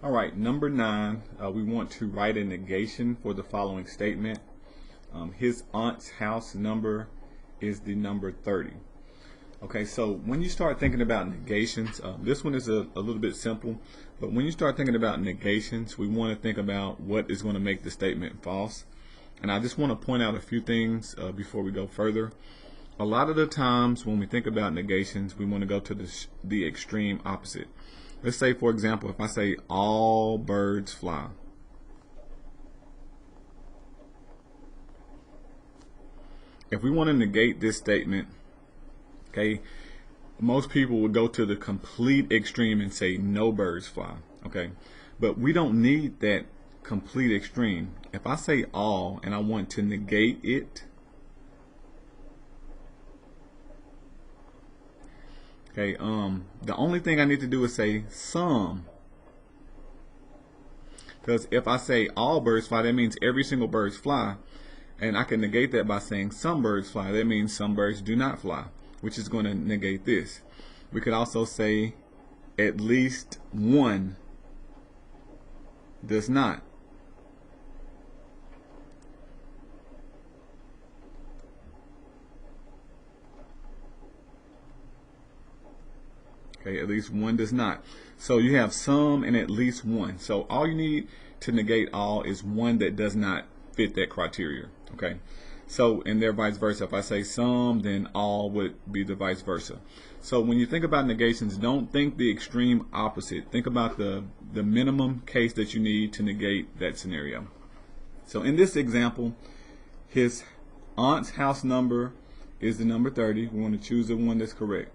All right, number 9, we want to write a negation for the following statement. His aunt's house number is the number 30. Okay, so when you start thinking about negations, this one is a little bit simple, but when you start thinking about negations, we want to think about what is going to make the statement false. And I just want to point out a few things before we go further. A lot of the times when we think about negations, we want to go to the extreme opposite. Let's say, for example, if I say all birds fly. If we want to negate this statement, okay, most people would go to the complete extreme and say no birds fly, okay? But we don't need that complete extreme. If I say all and I want to negate it, okay, the only thing I need to do is say some. Because if I say all birds fly, that means every single bird fly. And I can negate that by saying some birds fly. That means some birds do not fly, which is going to negate this. We could also say at least one does not. Okay, at least one does not. So you have some and at least one. So all you need to negate all is one that does not fit that criteria. Okay, so and they're vice versa. If I say some, then all would be the vice versa. So when you think about negations, don't think the extreme opposite. Think about the minimum case that you need to negate that scenario. So in this example, his aunt's house number is the number 30. We want to choose the one that's correct.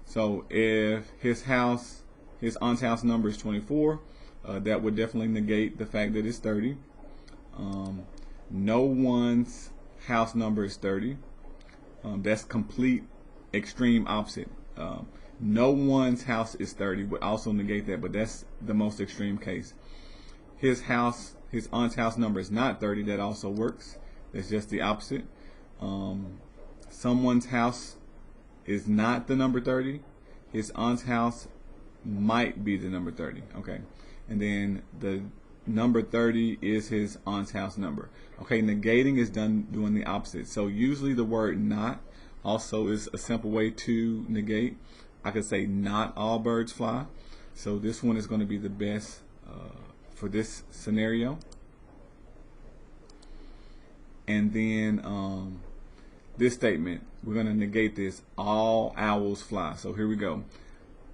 So if his aunt's house number is 24, that would definitely negate the fact that it's 30. No one's house number is 30. That's complete extreme opposite. No one's house is 30 would also negate that, but that's the most extreme case. His aunt's house number is not 30. That also works. That's just the opposite. Someone's house is not the number 30. His aunt's house might be the number 30. Okay, and then the number 30 is his aunt's house number. Okay, negating is doing the opposite. So usually the word not also is a simple way to negate. I could say not all birds fly. So this one is going to be the best for this scenario. And then this statement, we're going to negate this, all owls fly. So here we go.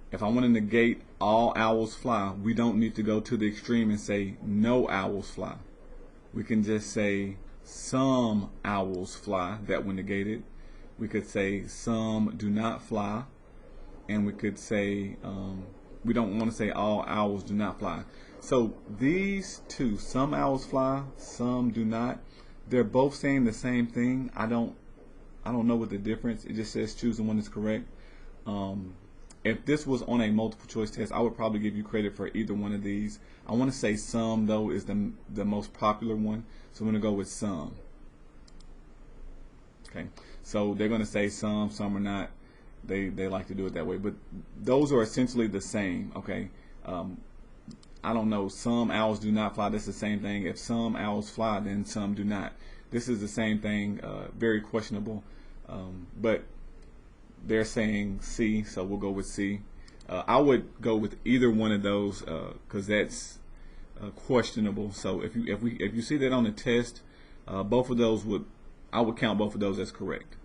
If I want to negate all owls fly, we don't need to go to the extreme and say no owls fly. We can just say some owls fly. That would negate it. We could say some do not fly. And we could say, we don't want to say all owls do not fly. So these two, some owls fly, some do not, they're both saying the same thing. I don't know what the difference. It just says choose the one that's correct. If this was on a multiple choice test, I would probably give you credit for either one of these. I want to say some though is the most popular one, so I'm going to go with some. Okay, so they're going to say some are not. They like to do it that way, but those are essentially the same. Okay, I don't know. Some owls do not fly. That's the same thing. If some owls fly, then some do not. This is the same thing. Very questionable, but they're saying C, so we'll go with C. I would go with either one of those because that's questionable. So if you see that on the test, both of those I would count both of those as correct.